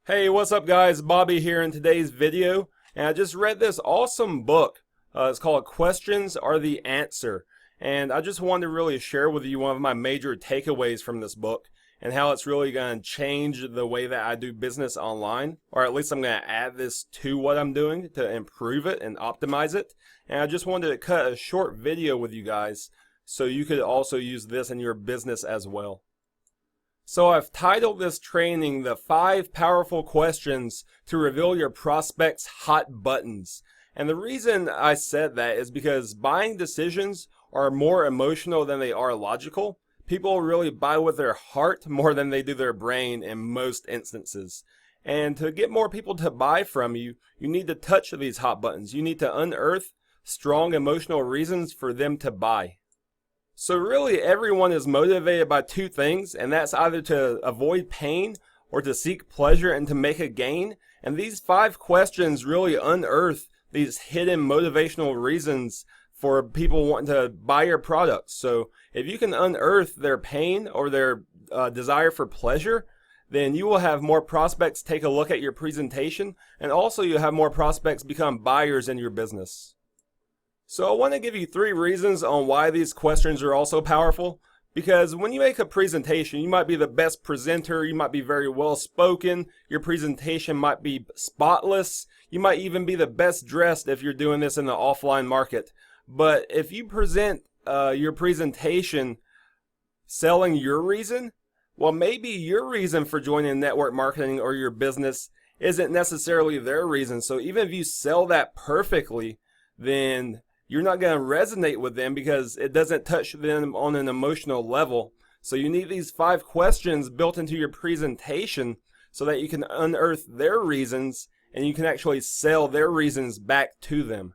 Hey, what's up guys? Bobby here in today's video, and I just read this awesome book. It's called Questions Are the Answer, and I just wanted to really share with you one of my major takeaways from this book and how it's really going to change the way that I do business online, or at least I'm going to add this to what I'm doing to improve it and optimize it. And I just wanted to cut a short video with you guys so you could also use this in your business as well. So I've titled this training the 5 powerful questions to reveal your prospects' hot buttons. And the reason I said that is because buying decisions are more emotional than they are logical. People really buy with their heart more than they do their brain in most instances. And to get more people to buy from you, you need to touch these hot buttons. You need to unearth strong emotional reasons for them to buy. So really everyone is motivated by two things, and that's either to avoid pain or to seek pleasure and to make a gain. And these 5 questions really unearth these hidden motivational reasons for people wanting to buy your products. So if you can unearth their pain or their desire for pleasure, then you will have more prospects take a look at your presentation, and also you'll have more prospects become buyers in your business. So I want to give you 3 reasons on why these questions are also powerful. Because when you make a presentation, you might be the best presenter, you might be very well spoken, your presentation might be spotless, you might even be the best dressed if you're doing this in the offline market. But if you present your presentation selling your reason, well, maybe your reason for joining network marketing or your business isn't necessarily their reason. So even if you sell that perfectly, then you're not going to resonate with them because it doesn't touch them on an emotional level. So you need these 5 questions built into your presentation so that you can unearth their reasons and you can actually sell their reasons back to them.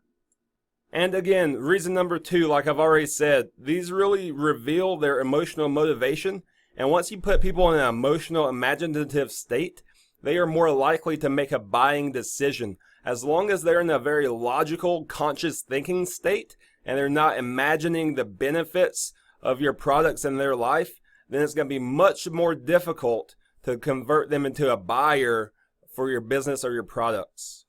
And again, reason number 2, like I've already said, these really reveal their emotional motivation. And once you put people in an emotional, imaginative state, they are more likely to make a buying decision. As long as they're in a very logical, conscious thinking state, and they're not imagining the benefits of your products in their life, then it's going to be much more difficult to convert them into a buyer for your business or your products.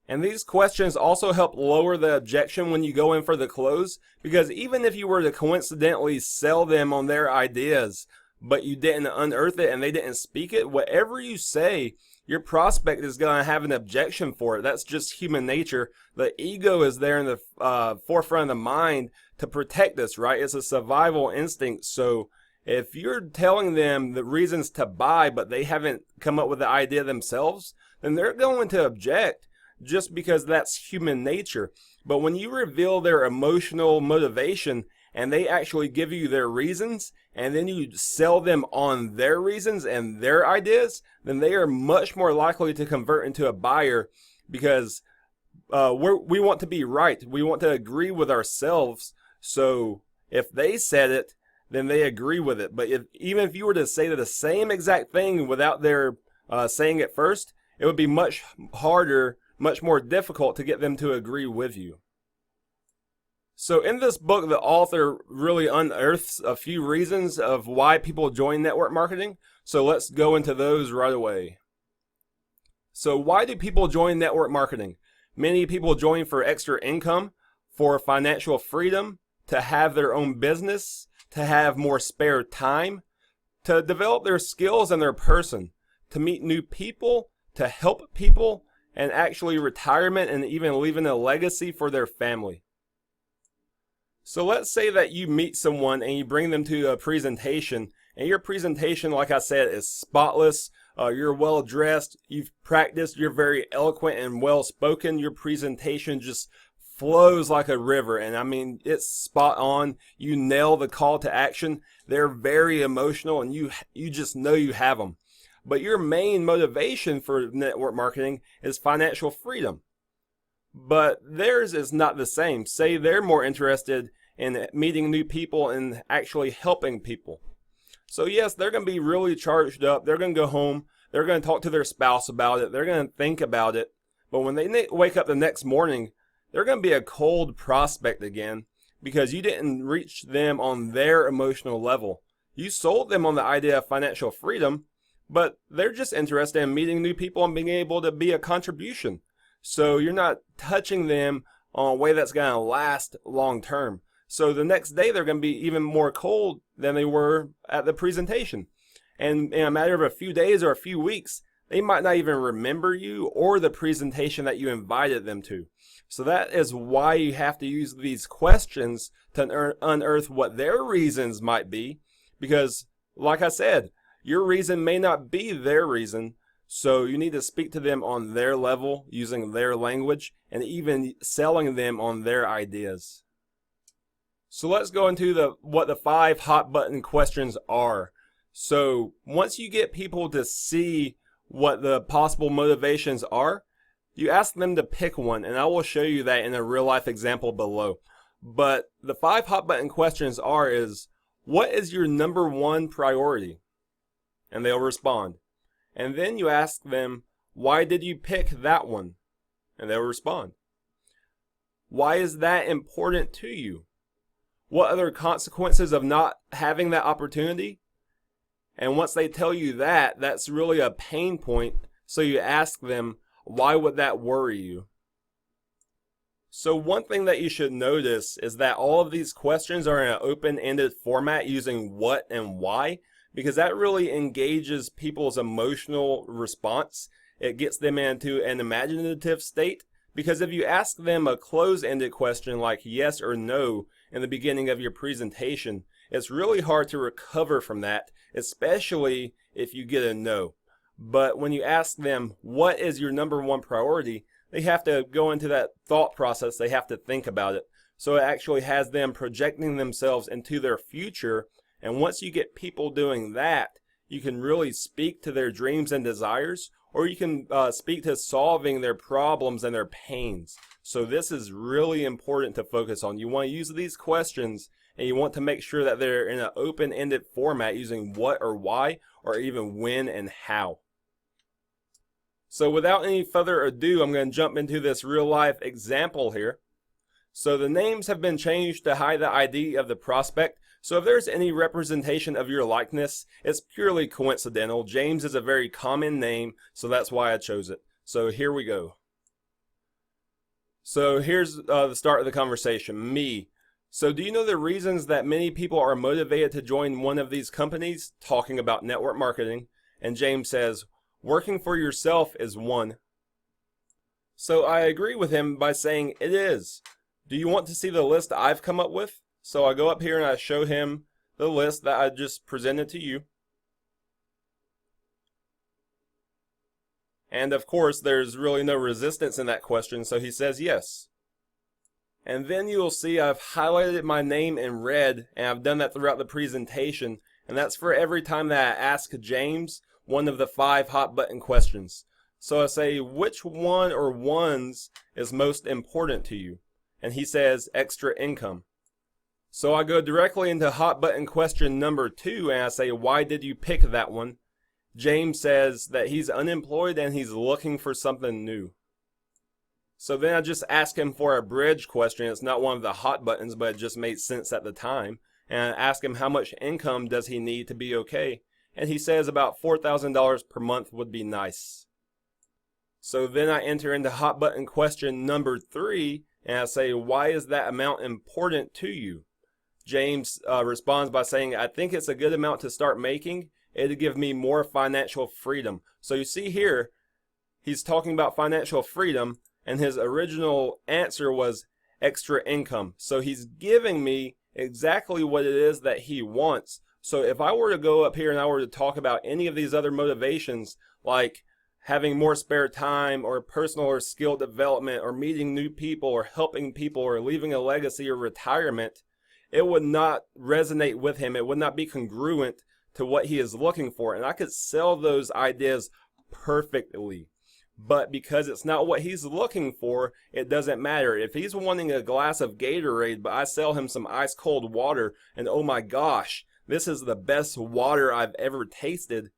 And these questions also help lower the objection when you go in for the close, because even if you were to coincidentally sell them on their ideas, but you didn't unearth it and they didn't speak it, whatever you say, your prospect is going to have an objection for it. That's just human nature. The ego is there in the forefront of the mind to protect us, right? It's a survival instinct. So if you're telling them the reasons to buy, but they haven't come up with the idea themselves, then they're going to object just because that's human nature. But when you reveal their emotional motivation and they actually give you their reasons, and then you sell them on their reasons and their ideas, then they are much more likely to convert into a buyer, because we want to be right. We want to agree with ourselves. So if they said it, then they agree with it. But even if you were to say the same exact thing without their saying it first, it would be much harder, much more difficult to get them to agree with you. So in this book, the author really unearths a few reasons of why people join network marketing. So let's go into those right away. So why do people join network marketing? Many people join for extra income, for financial freedom, to have their own business, to have more spare time, to develop their skills and their person, to meet new people, to help people, and actually retirement and even leaving a legacy for their family. So let's say that you meet someone and you bring them to a presentation, and your presentation, like I said, is spotless. You're well dressed, you've practiced, you're very eloquent and well spoken. Your presentation just flows like a river, and I mean, it's spot on. You nail the call to action. They're very emotional, and you just know you have them. But your main motivation for network marketing is financial freedom. But theirs is not the same. Say they're more interested in meeting new people and actually helping people. So yes, they're going to be really charged up. They're going to go home. They're going to talk to their spouse about it. They're going to think about it. But when they wake up the next morning, they're going to be a cold prospect again, because you didn't reach them on their emotional level. You sold them on the idea of financial freedom, but they're just interested in meeting new people and being able to be a contribution. So you're not touching them on a way that's going to last long term. So the next day they're going to be even more cold than they were at the presentation. And in a matter of a few days or a few weeks, they might not even remember you or the presentation that you invited them to. So that is why you have to use these questions to unearth what their reasons might be. Because, like I said, your reason may not be their reason. So you need to speak to them on their level, using their language, and even selling them on their ideas. So let's go into what the 5 hot button questions are. So once you get people to see what the possible motivations are, you ask them to pick one, and I will show you that in a real life example below. But the 5 hot button questions is, what is your number 1 priority? And they'll respond. And then you ask them, why did you pick that one? And they'll respond. Why is that important to you? What other consequences of not having that opportunity? And once they tell you that, that's really a pain point. So you ask them, why would that worry you? So one thing that you should notice is that all of these questions are in an open-ended format using what and why, because that really engages people's emotional response. It gets them into an imaginative state, because if you ask them a closed-ended question like yes or no in the beginning of your presentation, it's really hard to recover from that, especially if you get a no. But when you ask them, what is your number 1 priority, they have to go into that thought process. They have to think about it. So it actually has them projecting themselves into their future. And once you get people doing that, you can really speak to their dreams and desires, or you can speak to solving their problems and their pains. So this is really important to focus on. You want to use these questions, and you want to make sure that they're in an open-ended format using what or why, or even when and how. So without any further ado, I'm going to jump into this real-life example here. So the names have been changed to hide the ID of the prospect. So if there's any representation of your likeness, it's purely coincidental. James is a very common name, so that's why I chose it. So here we go. So here's the start of the conversation. Me. So do you know the reasons that many people are motivated to join one of these companies? Talking about network marketing. And James says, working for yourself is one. So I agree with him by saying it is. Do you want to see the list I've come up with? So I go up here and I show him the list that I just presented to you. And of course, there's really no resistance in that question, so he says yes. And then you'll see I've highlighted my name in red, and I've done that throughout the presentation, and that's for every time that I ask James one of the 5 hot button questions. So I say, which one or ones is most important to you? And he says, extra income. So I go directly into hot button question number 2, and I say, why did you pick that one? James says that he's unemployed and he's looking for something new. So then I just ask him for a bridge question. It's not one of the hot buttons, but it just made sense at the time. And I ask him how much income does he need to be okay. And he says about $4,000 per month would be nice. So then I enter into hot button question number 3, and I say, why is that amount important to you? James responds by saying, I think it's a good amount to start making. It'll give me more financial freedom. So you see here, he's talking about financial freedom, and his original answer was extra income. So he's giving me exactly what it is that he wants. So if I were to go up here and I were to talk about any of these other motivations, like having more spare time, or personal or skill development, or meeting new people, or helping people, or leaving a legacy, or retirement, it would not resonate with him. It would not be congruent to what he is looking for. And I could sell those ideas perfectly. But because it's not what he's looking for, it doesn't matter. If he's wanting a glass of Gatorade, but I sell him some ice cold water, and oh my gosh, this is the best water I've ever tasted,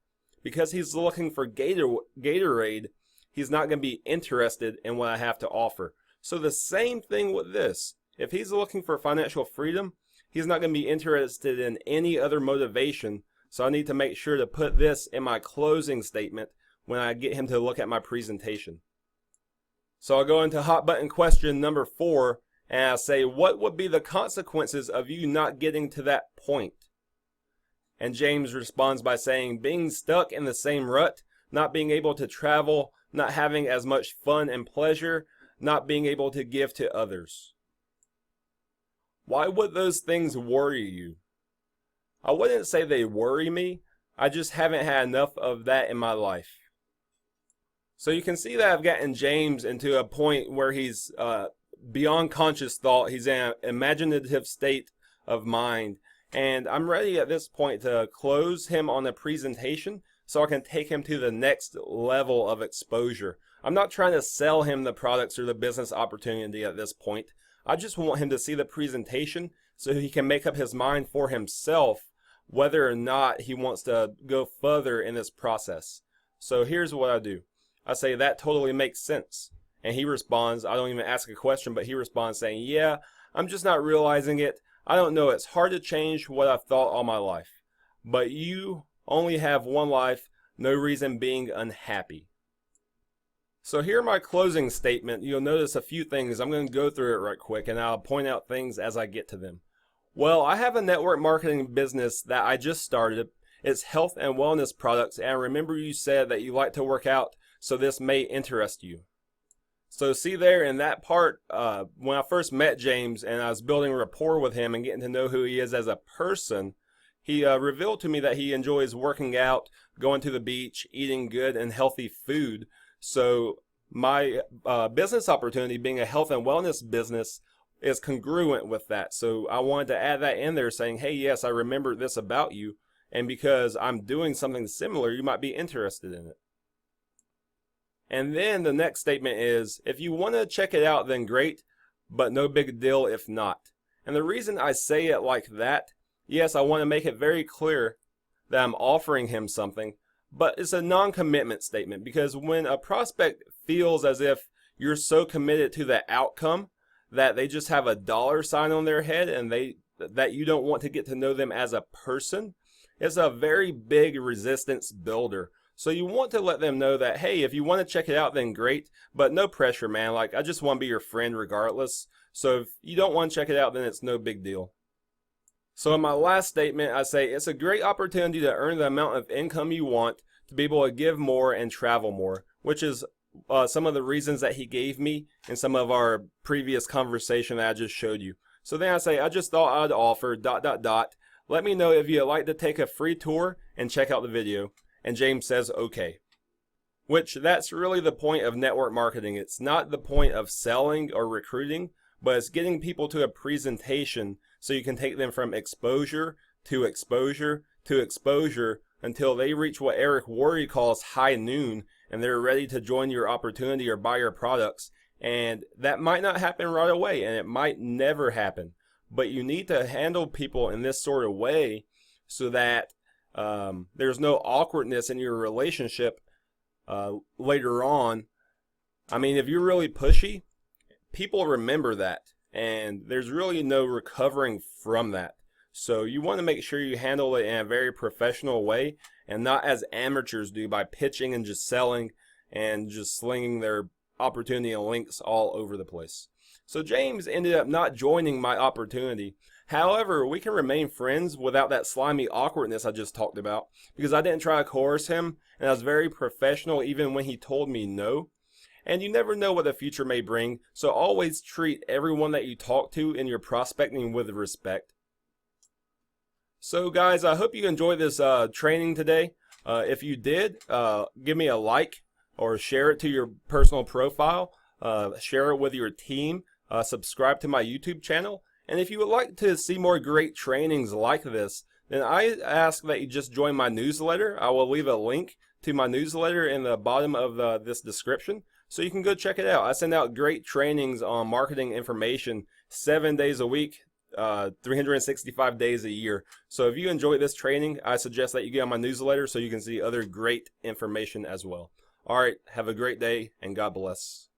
because he's looking for Gatorade, he's not going to be interested in what I have to offer. So the same thing with this. If he's looking for financial freedom, he's not going to be interested in any other motivation. So I need to make sure to put this in my closing statement when I get him to look at my presentation. So I'll go into hot button question number 4, and I say, what would be the consequences of you not getting to that point? And James responds by saying, being stuck in the same rut, not being able to travel, not having as much fun and pleasure, not being able to give to others. Why would those things worry you? I wouldn't say they worry me. I just haven't had enough of that in my life. So you can see that I've gotten James into a point where he's beyond conscious thought. He's in an imaginative state of mind. And I'm ready at this point to close him on the presentation so I can take him to the next level of exposure. I'm not trying to sell him the products or the business opportunity at this point. I just want him to see the presentation so he can make up his mind for himself whether or not he wants to go further in this process. So here's what I do. I say, that totally makes sense. And he responds, I don't even ask a question, but he responds saying, yeah, I'm just not realizing it. I don't know, it's hard to change what I've thought all my life. But you only have one life, no reason being unhappy. So here my closing statement. You'll notice a few things. I'm going to go through it right quick and I'll point out things as I get to them. Well, I have a network marketing business that I just started. It's health and wellness products, and remember you said that you like to work out, so this may interest you. So see there in that part, when I first met James and I was building rapport with him and getting to know who he is as a person, he revealed to me that he enjoys working out, going to the beach, eating good and healthy food. So my business opportunity, being a health and wellness business, is congruent with that. So I wanted to add that in there saying, hey, yes, I remember this about you. And because I'm doing something similar, you might be interested in it. And then the next statement is, if you want to check it out, then great, but no big deal if not. And the reason I say it like that, yes, I want to make it very clear that I'm offering him something, but it's a non-commitment statement, because when a prospect feels as if you're so committed to the outcome that they just have a dollar sign on their head and that you don't want to get to know them as a person, it's a very big resistance builder. So you want to let them know that, hey, if you want to check it out, then great, but no pressure, man. Like, I just want to be your friend regardless. So if you don't want to check it out, then it's no big deal. So in my last statement, I say it's a great opportunity to earn the amount of income you want, to be able to give more and travel more, which is some of the reasons that he gave me in some of our previous conversation that I just showed you. So then I say, I just thought I'd offer ... Let me know if you'd like to take a free tour and check out the video. And James says, okay. Which, that's really the point of network marketing. It's not the point of selling or recruiting, but it's getting people to a presentation so you can take them from exposure to exposure to exposure until they reach what Eric Worre calls high noon, and they're ready to join your opportunity or buy your products. And that might not happen right away, and it might never happen. But you need to handle people in this sort of way so that there's no awkwardness in your relationship later on. I mean, if you're really pushy, people remember that, and there's really no recovering from that. So you want to make sure you handle it in a very professional way and not as amateurs do, by pitching and just selling and just slinging their opportunity and links all over the place. So James ended up not joining my opportunity. However, we can remain friends without that slimy awkwardness I just talked about, because I didn't try to coerce him, and I was very professional even when he told me no. And you never know what the future may bring, so always treat everyone that you talk to in your prospecting with respect. So guys, I hope you enjoyed this training today. If you did, give me a like or share it to your personal profile. Share it with your team. Subscribe to my YouTube channel. And if you would like to see more great trainings like this, then I ask that you just join my newsletter. I will leave a link to my newsletter in the bottom of this description, so you can go check it out. I send out great trainings on marketing information 7 days a week, 365 days a year. So if you enjoy this training, I suggest that you get on my newsletter so you can see other great information as well. All right, have a great day, and God bless.